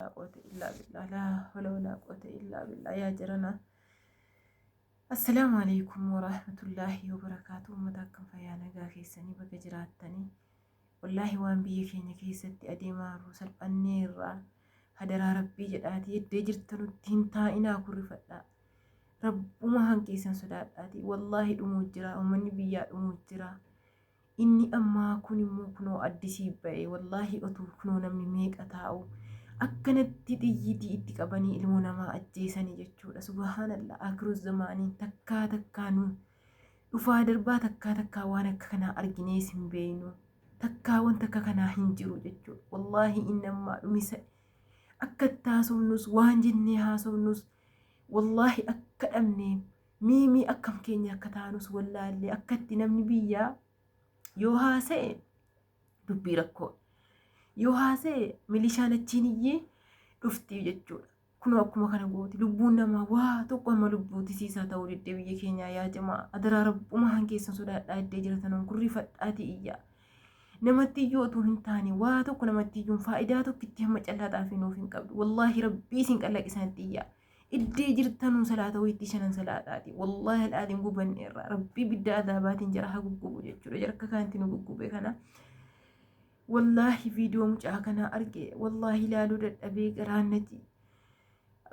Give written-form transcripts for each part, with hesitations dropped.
لا قوة إلا بالله لا حول ولا قوة إلا بالله يا جرنا. السلام عليكم ورحمة الله وبركاته. متاكم فيا نجا كيسني بقى جراتني والله وان بيه كيني كيستي أديما روسل النيرة هدرا ربي جداتي يدجرتنو تنتا إنا كرفتا ربما هنكيسن صداتي والله المجرا ومن بيا المجرا إني أما كوني مو كنو أدسي بأي والله أتو كنو نمني ميك أتاو akkanatti xiyyiitii itti qabanii ilmoo namaa ajjeesanii jechuudha. Subhaanallah akhiru zamaanii takkaa nu dhufaa darbaa takkaa waan akka kanaa arginees hin beeknu. Takkaa wanta akka kanaa hin jiru jechuudha. Wallaahi innammaa dhumisa akka taasofnus waan jennee haasofnus wallaahi akka dhabnee miimii akkam keenya akka taanus wallaallee akkatti namni biyyaa yoo haasa'e dubbii rakkoo. Yoo haasa'e milishaan achiin iyyee dhufti jechuudha. Kunoo akkuma kana gooti lubbuun namaa waa tokko amma lubbuu tisiisaa ta'uu diddee biyya keenyaa yaa jamaa adaraa rabbuma hankeessan sodaadhaa iddee jiratan kurrifadhaati iyyaa. Namatti iyyuu otoo hin taane waa tokko namatti iyyuu faayidaa tokkitti hamma callaadhaaf nuuf hin qabdu. Wallaahi rabbii isin qallaqisanitti iyyaa. Iddee jirtanuu salaata wayitti shanan salaadhaati. Wallaahi al'aadiin gubanne irraa rabbii bidda adaabaatiin jara haa guggubu jechuudha. Jara akka kaanti nu guggube kana. Wallaahi viidiyoo mucaa kanaa arge wallaahi ilaaluu dadhabee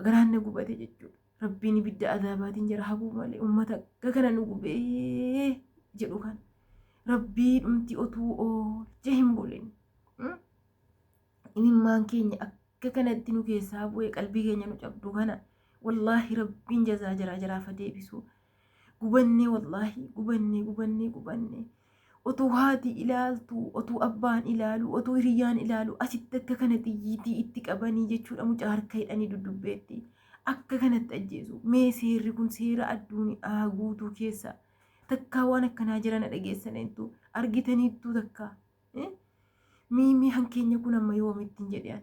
garaanna gubate jechuudha. Rabbiin ibidda adaabaatiin jara habuu malee uummata akka kana nu gubee jedhu kan rabbii dhumti otuu oolche hin buleen. Imimmaan keenya akka kanatti nu keessaa bu'ee qalbii keenya nu cabdu kana wallaahi rabbiin jazaa jaraafa deebisu. Gubannee wallaahi gubannee. Otuu haati ilaaltu, otuu abbaan ilaalu, otuu hiriyyaan ilaalu asitti akka kana xiyyiitii itti qabanii jechuudha mucaa harka hidhanii dudubbeetti. Akka kanatti ajjeesu. Mee seerri kun seera addunyaa guutuu keessa takkaa waan akkanaa jiran dhageessaniitu argitaniittu takkaa. Miimii hankeenya kun amma yoomitti hin jedhan.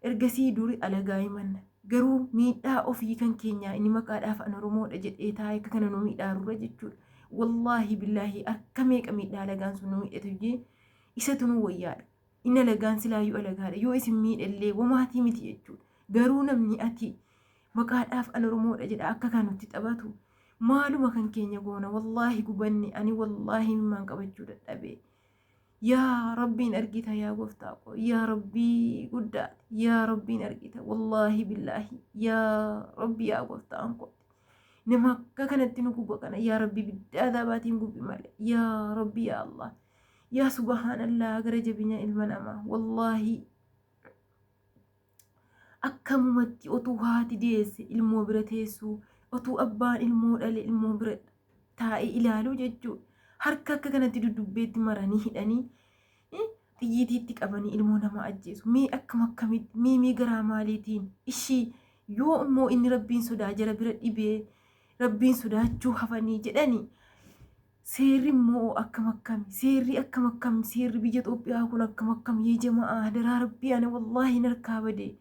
Ergasii duri alagaa himanna. Garuu miidhaa ofii kan keenyaa inni maqaadhaaf an Oromoodha jedhee taa'ee akka kana nu miidhaarura jechuudha. Wallaahi billaahi akka meeqa miidhaa alagaan sun nu miidhatu jee isatu nu wayyaadha. Inni alagaan silaayyuu alagaadha. Yoo isin miidhallee wamaatii miti jechuudha. Garuu namni ati maqaadhaaf an Oromoodha jedha akka kan nutti taphatu maaluma kan keenya goona wallaahi gubanne ani wallaahi mimmaan qabachuu dadhabee. Yaa rabbiin argita yaa gooftaa koo yaa rabbii guddaa yaa rabbiin argita wallaahi billaahi yaa rabbi yaa gooftaan koo. Nama akka kanatti nu guba kana yaa rabbi bidda adaabaatiin gubi malee yaa rabbi yaa Allah yaa subhaanallah gara jabina ilma namaa wallaahi akkamumatti otuu haati deesse ilmoo bira teessuu otuu abbaan ilmoo dhale ilmoo bira taa'ee ilaaluu jechuudha. Harka akka kanatti dudubbeetti maranii hidhanii xiyyiitiitti qabanii ilmoo namaa ajjeesu. Mee akkam akkamitti mee garaa maaliitiin ishii yoo immoo inni rabbiin sodaa jara bira dhibee rabbiin sodaachuu hafanii jedhanii seerri immoo akkam akkami seerri biyya Itoophiyaa kun akkam akkam yee jamaa hadaraa rabbii ana wallaahi narkaa badee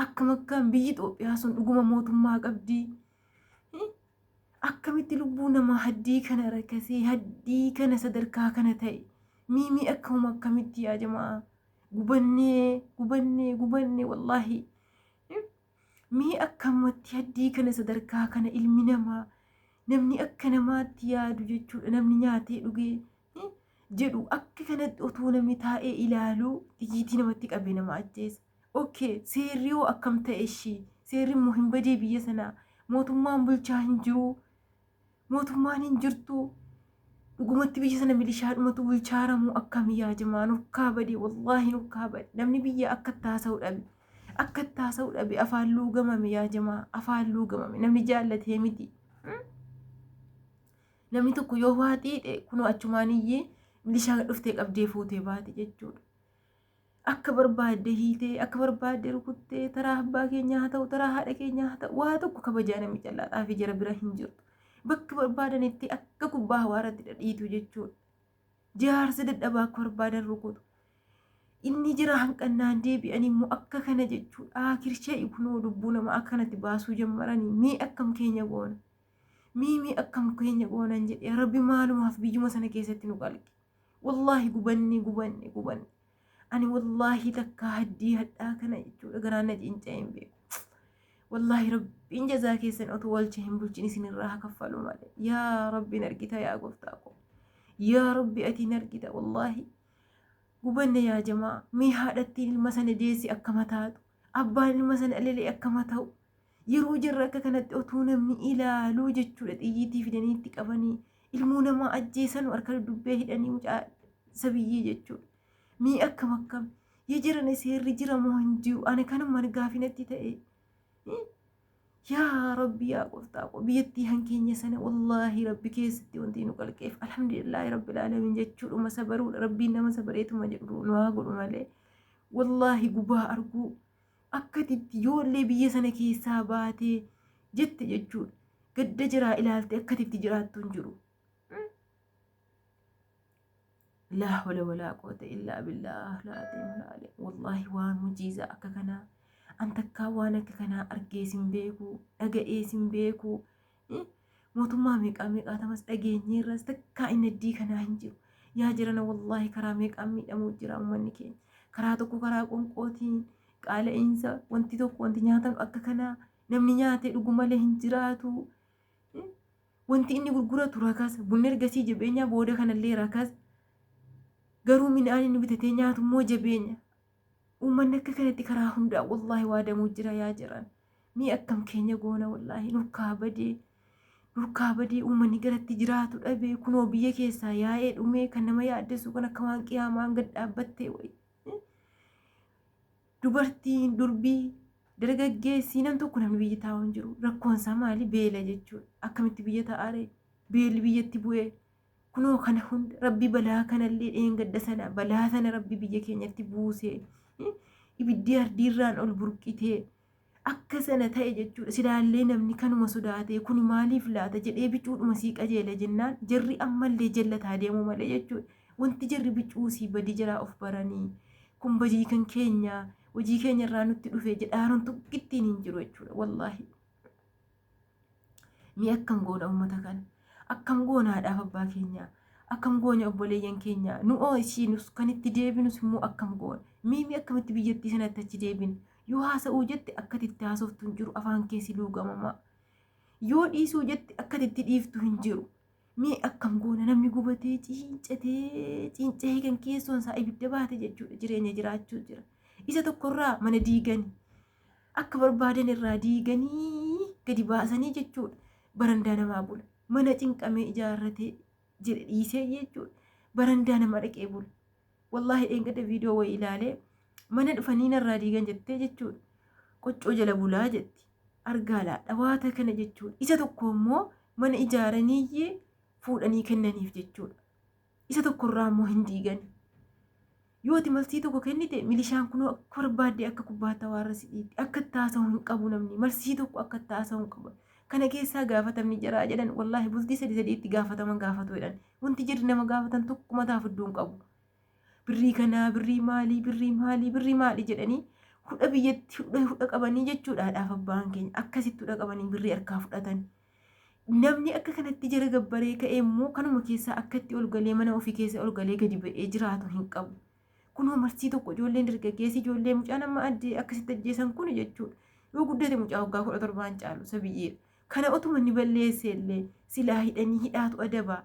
akkam akkam biyyi Itoophiyaa sun dhuguma mootummaa qabdii. Akkamitti lubbuu namaa haddii kana rakkasee haddii kana sadarkaa kana ta'e miimii akkamitti yaa jamaa gubannee wallaahi. Mee akkamatti haddii kana sadarkaa kana ilmi namaa namni akka namaatti yaadu jechuudha namni nyaatee dhugee jedhu akka kanatti otuu namni taa'ee ilaaluu xiyyiitii namatti qabee nama ajjeesa. Okay seerri yoo akkam ta'e ishii seerri immoo hin badee biyya sanaa mootummaan bulchaa hin jiru mootummaan hin jirtu dhugumatti biyya sana milishaadhumatu bulchaaramuu akkamii yaa jamaa nurkaa badee wallaahi nurkaa badee namni biyya akka taasa'u dhabe. Akka taasa'u dhabe afaan luugamame yaa jamaa afaan luugamame namni jaallatee miti. Namni tokko yoo waa xiixee kunoo achumaan iyyee milishaa dhuftee qabdee fuutee baate jechuudha. Akka barbaadde hiitee akka barbaadde rukuttee taraa abbaa keenyaa haa ta'u taraa haadha keenyaa haa ta'u waa tokko kabajaa namni callaadhaa fi jara bira hin jirtu. Bakka barbaadanitti akka kubbaa hawaaratti dhadhiitu jechuudha. Jaarsa dadhabaa akka barbaadan rukutu. Inni jira hanqannaan deebi'anii immoo akka kana jechuudha. Kirshee kunoo lubbuu namaa akkanatti baasuu jammaranii mee akkam keenya goona. Mee akkam keenya goonan jedhee rabbi maalumaaf biyyuma sana keessatti nu qalqe. Wallaahi gubanne. ani wallaahi takka haddii hadhaa kana jechuudha garaan na cinca'e hin beeku. Wallaahi rabbiin jazaa keessan otoo walcha hin bulchin isinirraa haa kaffalu malee. Yaa rabbiin argita yaa gooftaa ko. Yaa rabbi atiin argita wallaahi. Gubanne yaa jamaa mee haadhattiin ilma sana deessi akkama taatu. Abbaan ilma sana alelee akkama ta'u. Yeroo jirra akka kanatti otoo namni ilaaluu jechuudha xiyyiitii fidanii itti qabanii ilmoo namaa ajjeesan harka dubbee hidhanii mucaa sabiyyii jechuudha. Mee akkam akkam jiran seerri jira moo hin jiru ani kanuma gaafinatti ta'e. Yaa rabbi yaa gooftaa ko biyyattii hankeenya sana wallaahi rabbi keessatti wanti nu qalqeef alhamdulillahi rabbil alamin jechuudha sabaruudha rabbiin nama sabareetuma jedhu nu haa godhu malee wallaahi gubaa arguu akkatitti yoollee biyya sana keessaa baatee jette jechuudha gadda jiraa ilaalte akkatitti jiraattu hin jiru. laa hawla walaa quwwata illaa billah wallaahi waan mujiizaa akka kanaa an takkaa waan akka kanaa argees hin beeku dhaga'ees hin beeku. Mootummaa meeqaa tamas dhageenyeerras takkaa inni addii kanaa hin jiru. Yaa jirana wallaahi karaa meeqaan miidhamuu jira uummanni keenya. Karaa tokko karaa qonqootiin qaala'insa wanti tokko wanti nyaatan akka kanaa namni nyaatee dhugu malee hin jiraatu. Wanti inni gurguratu rakas bunni ergasii jabeenya booda kanallee rakas garuu midhaan inni bitatee nyaatu immoo jabeenya. Uummanni akka kanatti karaa hundaa wallaahi waadamuu jira yaa jiran. Mee akkam keenya goona wallaahi nurkaa badee uummanni garatti jiraatu dhabee kunoo biyya keessaa yaa'ee dhumee kan nama yaaddeessu kan akka waan qiyaamaan gad dhaabbattee wayi. Dubartiin durbii dargaggeessii nam tokko namni biyya taa'u hin jiru. Rakkoonsaa maali? Beela jechuudha. Akkamitti biyya taa'aare beelli biyyatti bu'ee kunoo kana hunda rabbi balaa kanallee dheengadda sana balaa sana rabbi biyya keenyatti buusee. Ibiddi ardiirraan ol burqitee akka sana ta'e jechuudha. Silaallee namni kanuma sodaatee kun maaliif laata jedhee bicuudhuma sii qajeela jennaan jarri ammallee jallataa deemuu malee jechuudha. Wanti jarri bicuusii badii jiraa of baranii kun badii kan keenya hojii keenya irraa nutti dhufee jedhaaruun tokkittiin hin jiru jechuudha. Wallaahi mee akkam goona uummata kana akkam goonaadhaaf abbaa keenyaa akkam goona obboleeyyan keenya nu ishiinus kan itti deebinus immoo akkam goona. Miimi akkamitti biyyattii sanatti achi deebin yoo haasa'uu jette akkatitti haasoftu hin jiru afaan keessi luugamamaa yoo dhiisuu jette akkatitti dhiiftu hin jiru. Mee akkam goona namni gubatee ciincatee kan keessoon isaa ibidda baate jechuudha jireenya jiraachuu jira. Isa tokkorraa mana diiganii akka barbaadan irraa diiganii gadi baasanii jechuudha. Barandaa namaa bula mana cinqamee ijaarratee jedhe dhiisee jechuudha. Barandaa nama dhaqee bula. Wallaahi dheengadda viidiyoo wayii ilaalee mana dhufanii narraa diigan jettee jechuudha. Qoccoo jala bulaa jetti. Argaa laadha waata kana jechuudha. Isa tokko immoo mana ijaaranii fuudhanii kennaniif jechuudha. Isa tokkorraa immoo hin diigan. Yooti malsii tokko kennite milishaan kunoo akka barbaadde akka kubbaata warra si'iitti akka taasa'u hin qabu namni malsii tokko akka taasa'u hin qabu. Kana keessaa gaafatamni jiraa jedhan wallaahi bultii sadiitti gaafataman gaafatu jedhan. Wanti jirri nama gaafatan tokko mataa fudduu hin qabu. Birrii kanaa birrii maalii jedhanii hudha biyyatti hudha qabanii jechuudhaadhaaf abbaan keenya akkasitti hudha qabanii birrii harkaa fudhatan. Namni akka kanatti jara gabbaree ka'ee immoo kanuma keessaa akkatti ol galee mana ofii keessa ol galee gadi ba'ee jiraatu hin qabu. Kunoo marsii tokko ijoolleen dargaggeessi ijoollee mucaa nama addee akkasitti ajjeesan kun jechuudha. Yoo guddate mucaa waggaa 17 caalu sabiyyeedha. Kana otuma ni balleesse illee silaa hidhanii hidhaatu adaba.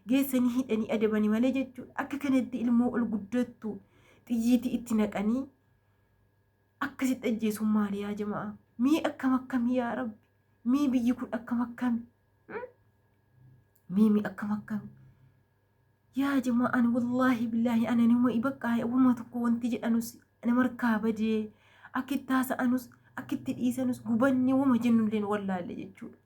Geessanii hidhanii adabanii malee jechuudha. Akka kanatti ilmoo ol guddattu xiyyiitii itti naqanii akkasitti ajjeesuun maali yaa jamaa? Mii akkam akkamii yaa rabbi? Mii biyyi kun akkam akkami? Mii akkam akkami? Yaa jamaa ani wallaahi billaahi ana nima ibaqaa uuma tokko wanti jedhanus nama harkaa badee akkitti haasa'anus akkitti dhiisanus gubanni uuma jennulleen wallaalle jechuudha.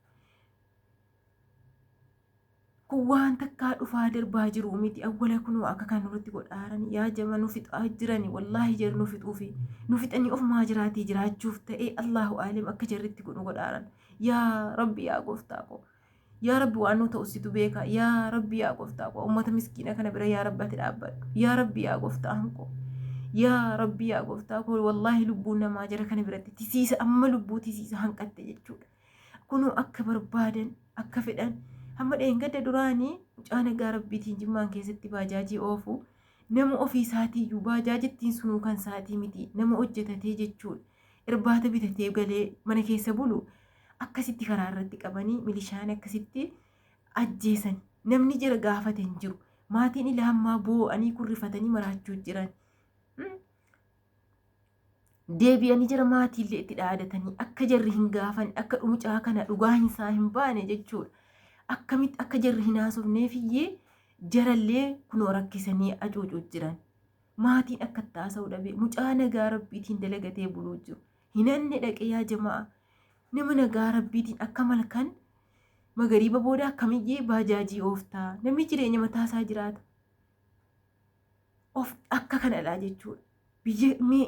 Kun waan takkaa dhufaa darbaa jiru miti awwala kunoo akka kan nurratti godhaaran yaa jama nu fixaa jirani wallaahi jar nu fixuufi nu fixanii ofumaa jiraatii jiraachuuf ta'ee Allahu aalim akka jarritti godhu godhaaran. Yaa rabbi yaa gooftaa ko yaa rabbi waan nu ta'usitu beeka yaa rabbi yaa gooftaa ko ummata miskiina kana bira yaa rabbi ati dhaabbadhu yaa rabbi yaa gooftaa hanko yaa rabbi yaa gooftaa ko wallaahi lubbuun namaa jara kana biratti tisiisa amma lubbuu tisiisa hanqatte jechuudha. Kunoo akka barbaadan akka fedhan hamma dheengadda duraanii mucaan egaa rabbiitiin jimmaan keessatti baajaajii oofu nama ofii isaatii iyyuu baajaajittiin sunuu kan isaatii miti nama hojjetatee jechuudha. Irbaata bitatee galee mana keessa bulu akkasitti karaa irratti qabanii milishaan akkasitti ajjeesan. Namni jira gaafate hin jiru. Maatiin ilaamaa boo'anii kurrifatanii maraachuu jiran. Deebi'anii jira maatiillee itti dhaadatanii akka jarri hin gaafan akka mucaa kana dhugaa isaa hin baane jechuudha. Akkamitti akka jarri hin haasofneefiyyee jarallee kunoo rakkisanii acuucuu jiran. Maatiin akka taasa'u dhabe mucaa nagaa rabbiitiin dalagatee buluu jiru. Hinanne dhaqee yaa jamaa nama nagaa rabbiitiin akka malkan magariiba booda akkamiyyee baajaajii ooftaa namni jireenya mataasaa jiraata. Of akka kanadhaa jechuudha.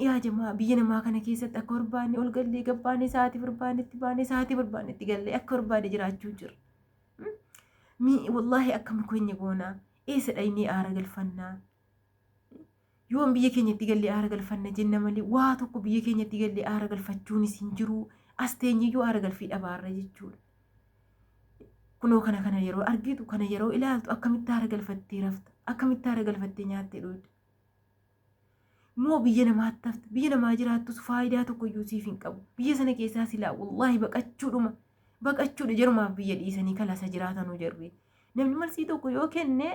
Yaa jamaa biyya namaa kana keessatti akka barbaanne ol gallee gabbaanne sa'aatii barbaanetti baanee sa'aatii barbaanetti gallee akka barbaade jiraachuu jira. Wallaahi akkam keenya goonaa eessa dhaynee aara galfannaa. Yoon biyya keenyatti gallee aara galfanna jenna malee waa tokko biyya keenyatti gallee aara galfachuunis hin jiru. As teenyeyyuu aara galfii dhabaarra jechuudha. Kunoo kana yeroo argitu kana yeroo ilaaltu akkamitti aara galfattee rafta akkamitti aara galfattee nyaattee dhugda. Moo biyya namaatti hafta biyya namaa jiraattus faayidaa tokkoyyuu siif hin qabu. Biyya sana keessaa silaa wallaahi baqachuudha jarumaaf biyya dhiisanii kalasa jiraatanuu jarri. Namni marsii tokko yoo kenne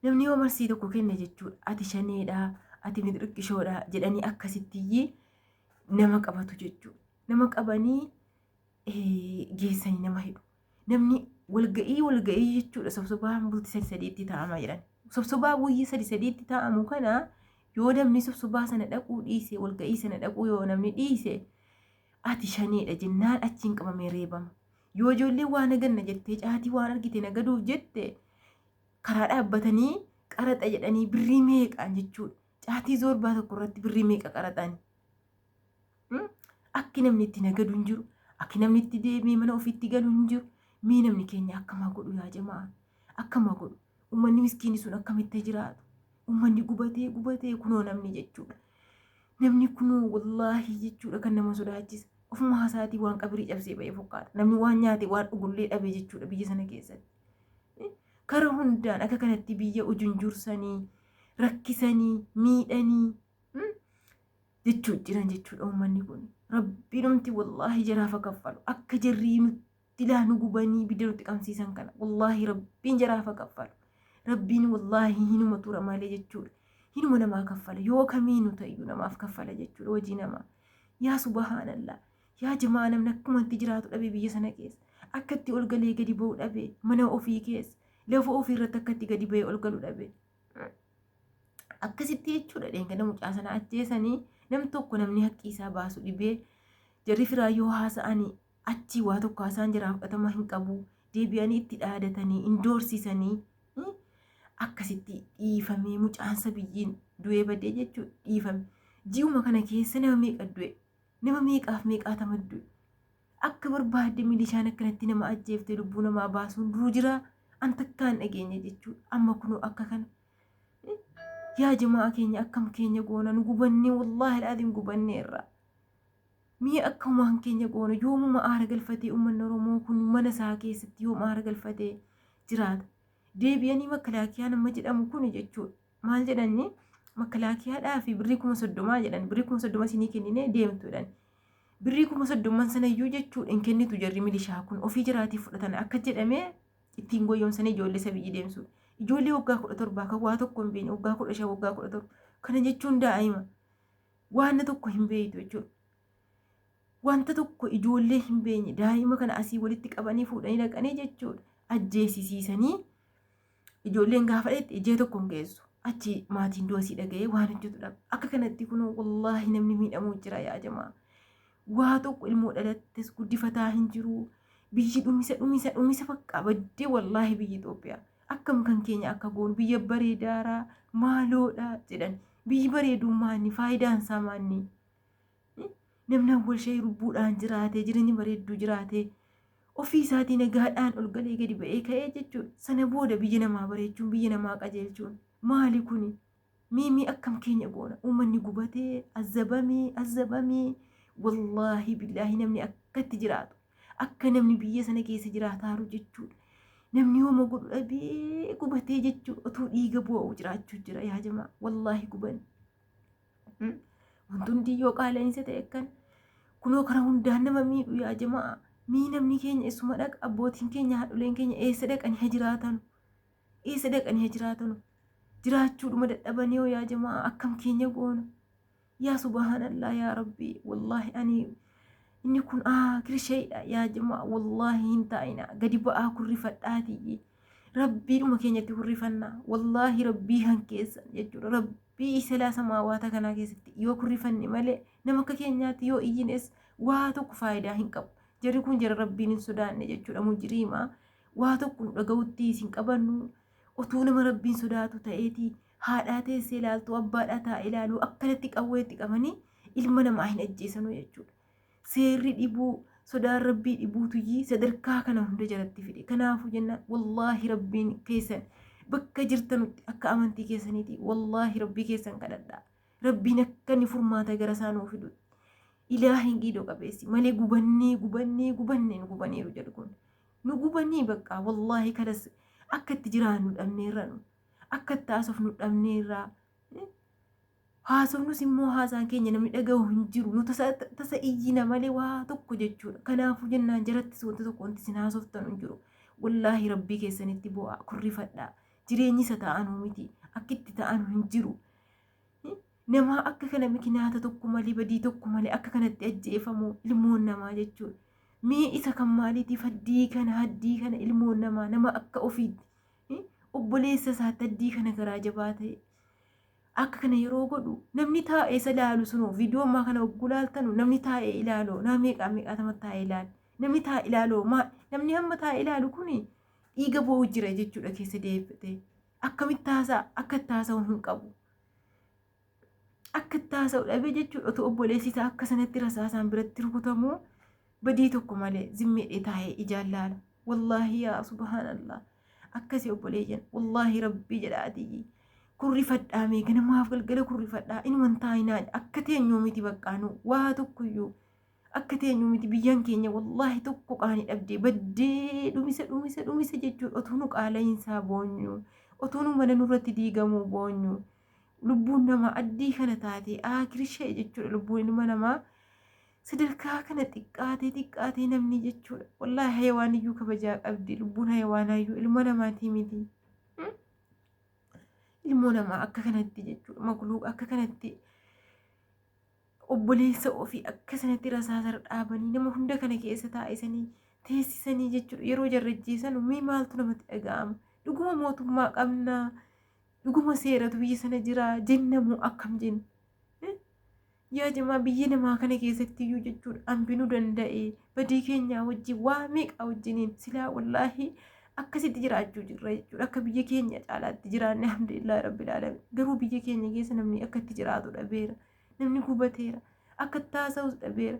namni yoo marsii tokko kenne jechuudha ati shaneedhaa ati midriqqishoodhaa jedhanii akkasittiyyee nama qabatu jechuudha. Nama qabanii geessanii nama hidhu. Namni walga'ii jechuudha sobsobaan bultii sadiitti taa'ama jedhan. Sobsobaa bultii sadiitti taa'amu kana yoo namni sobsobaa sana dhaquu dhiise walga'ii sana dhaquu yoo namni dhiise ati shaneedha jennaan achiin qabamee reebama. Yoo ijoollee waan naganna jettee caatii waan argite nagaduuf jette karaa dhaabbatanii qaraxa jedhanii birrii meeqaan jechuudha. Caatii zorbaa tokko irratti birrii meeqa qaraxani. Akki namni itti nagadu hin jiru. Akki namni itti deemee mana ofiitti galu hin jiru. Mee namni keenya akkamaa godhu yaa jamaa akkamaa godhu. Uummanni miskiinni sun akkamitti jiraatu. Uummanni gubatee kunoo namni jechuudha. Namni kunoo wallaahi jechuudha kan nama sodaachisa. Ofuma isaatii waan qabrii cabsee ba'ee fakkaata. Namni waan nyaate waan dhugullee dhabe jechuudha biyya sana keessatti. Karaa hundaan akka kanatti biyya ujunjursanii rakkisanii miidhanii jechuudha jiran jechuudha uummanni kun. Rabbiinumti wallaahi jaraafa kaffalu akka jarrii nutti ilaanu gubanii bidda nutti qabsiisan kana wallaahi rabbiin jaraafa kaffalu. Rabbiin wallaahi hinuma tura malee jechuudha. Hinuma namaa kaffala yoo kamiinu ta'eyyuu namaaf kaffala jechuudha hojii namaa. Yaa subhaanallah yaa jamaa namni akkumatti jiraatu dhabe biyya sana keessa akkatti ol galee gadi ba'u dhabe mana ofii keessa lafa ofii irratti akkatti gadi ba'ee ol galu dhabe. Akkasitti jechuudha dheengana mucaa sana ajjeesanii nam tokko namni haqqii isaa baasu dhibee jarri firaa yoo haasa'anii achii waa tokko haasaan jiraaf fudhatama hin qabu deebi'anii itti dhaadatanii indoorsisanii akkasitti dhiifamee mucaansa biyyiin du'ee badee jechuudha dhiifame. Ji'uma kana keessa nama meeqa du'e nama meeqaaf meeqaatama du'e akka barbaadde milishaan akkanatti nama ajjeeftee lubbuu namaa baasuun duruu jira an takkaan dhageenya jechuudha. Amma kunoo akka kana. Yaa jamaa keenya akkam keenya goona nu gubannee wallaahi dhaadhiin gubanneerra. Mii akka uumaan keenya goona yoomuma aara galfatee uummanni Oromoo kun mana isaa keessatti yooma aara galfatee jiraata. Deebi'anii makalaakiyaa nama jedhamu kun jechuudha. Maal jedhanii makalaakiyaadhaa fi birrii 30,000 jedhan birrii 30,000 isinii kennine deemtuudhaan. Birrii 30,000 sanayyuu jechuudha hin kennitu jarri milishaa kun ofii jiraatiif fudhatan akka jedhamee ittiin goyoomsanii ijoollee sabiyyi deemsuudha. Ijoollee waggaa 17 kan waa tokko hin beekne waggaa 15 waggaa 17 kana jechuun daa'ima waan tokko hin beektu jechuudha. Wanta tokko ijoollee hin beekne daa'ima kana asii walitti qabanii fuudhanii dhaqanii jechuudha ajjeesisiisanii ijoolleen gaafa dheetti ijee tokko hin geessu achi maatiin du'a asii dhaga'ee waan hojjetu dhabu akka kanatti kun wallaahi namni miidhamuu jira yaa jamaa waa tokko ilmoo dhalattes guddifataa hin jiru biyyi dhumisa fakkaa baddee wallaahi biyyi Itoophiyaa. Akkam kan keenya akka goonu biyya bareedaaraa maaloodha jedhan biyyi bareedummaanni faayidaan isaa maanni namni wal shayii lubbuudhaan jiraatee jireenya bareedduu jiraatee ofii isaatii nagaadhaan ol galee gadi ba'ee ka'ee jechuudha. Sana booda biyya namaa bareechuun biyya namaa qajeelchuun maali kuni miimii akkam keenya goona uummanni gubatee azzabamee wallaahi billaahi namni akkatti jiraatu akka namni biyya sana keessa jiraataaru jechuudha. namni yooma godhu dhabee gubatee jechuudha otuu dhiiga bu'u jiraachuu jira yaa jamaa wallaahi guban wanti hundi yoo qaala'insa ta'e kan kunoo karaa hundaan nama miidhu yaa jamaa mii namni keenya isuma dhaqa abbootiin keenya haadholeen keenya eessa dhaqanii haa jiraatanu eessa dhaqanii haa jiraatanu jiraachuudhuma dadhabanii yaa jamaa akkam keenya goona yaa subhaanallah yaa rabbi wallaahi ani inni kun kirsheedha yaa jamaa wallaahi hin taa'ina gadi ba'aa kurrifadhaatii rabbiidhuma keenyatti kurrifannaa wallaahi rabbii kan keessan jechuudha rabbii isalaa samaawaata kanaa keessatti yoo kurrifanne malee nama akka keenyaatti yoo iyyines waa tokko faayidaa hin qabu jarri kun jara rabbiin hin sodaanne jechuudha mujriima waa tokko nu dhaga'utti isin qabannu otuu nama rabbiin sodaatu ta'eeti haadhaa teessee ilaaltu abbaadhaa taa'e ilaalu akkanatti qawweetti qabanii ilma namaa hin ajjeesanu jechuudha. Seerri dhibuu sodaan rabbii dhibuutuyyii sadarkaa kana hunda jalatti fide kanaafuu jennaan wallaahi rabbiin keessan bakka jirtanutti akka amantii keessaniiti wallaahi rabbii keessan kadhadhaa rabbiin akka inni furmaata gara isaa nuu fidu ilaahin giidoo qabeessi malee gubannee nu gubaniiru jedhu kun nu gubanii bakka wallaahi kanas akka itti jiraannu dhabneerra nu akka itti haasofnu dhabneerraa haasofnus immoo haasaan keenya namni dhaga'u hin jiru nu tasa iyyina malee waa tokko jechuudha kanaafuu jennaan jarattis wanta tokko wanti isin haasoftan hin jiru wallaahi rabbii keessanitti bu'aa kurrifadhaa jireenyi isa ta'anuu miti akka itti ta'anu hin jiru nama akka kana mikinaata tokko malee badii tokko malee akka kanatti ajjeefamu ilmoon namaa jechuudha mee isa kan maaliitiif haddii kana ilmoon namaa nama akka ofiitti obboleessa isaatti haddii kana garaa jabaa ta'e akka kana yeroo godhu namni taa'ee isa ilaalu sunuu viidiyoo ammaa kana ogguu laaltanu namni taa'ee ilaaloo naa meeqaatama taa'ee ilaalu namni taa'ee ilaaloo namni hamma taa'ee ilaalu kuni dhiiga bo'uu jira jechuudha keessa deebite akkamitti haasaa akka itti haasa'u hin qabu akka itti haasa'u dhabee jechuudha otoo obboleessi isaa akka sanatti rasaasaan biratti rukutamuu badii tokko malee zimmeedhee taa'ee ijaan laala wallaahi yaa subhaanallah akkasii obboleeyyan wallaahi rabbii jedhaatii kurrifadhaa meeqa namaaf galgala kurrifadhaa inuman taa'inaa akka teenyuu miti baqqaanu waa tokkoyyuu akka teenyuu miti biyyaan keenya wallaahi tokko qaanii dhabdee baddee dhumisa jechuudha otuu nu qaala'insaa boonyu otuu nu mana nurratti diigamuu boonyu lubbuun namaa addii kana taatee kirishee jechuudha lubbuun ilma namaa sadarkaa kana xiqqaatee namni jechuudha wallaahi hayawaaniyyuu kabajaa qabdi lubbuun hayawaanayyuu ilma namaatii miti ilmoo namaa akka kanatti jechuudha makluuq akka kanatti obboleessa ofii akka sanatti rasaasara dhaabanii nama hunda kana keessa taa'isanii teessisanii jechuudha yeroo jarrajjeessan mee maaltu namatti dhaga'ama dhuguma mootummaa qabnaa dhuguma seeratu biyya sana jira jennamoo akkam jenna yaa jamaa biyya namaa kana keessatti iyyuu jechuudha hambinuu danda'e badii keenyaa wajjin waa meeqaa wajjiniin silaa wallaahi akkasitti jiraachuu jirra jechuudha akka biyya keenya caalaatti jiraanne alhamdulillah rabbil alamin garuu biyya keenya keessa namni akka itti jiraatu dhabeera namni gubateera akka itti haasa'us dhabeera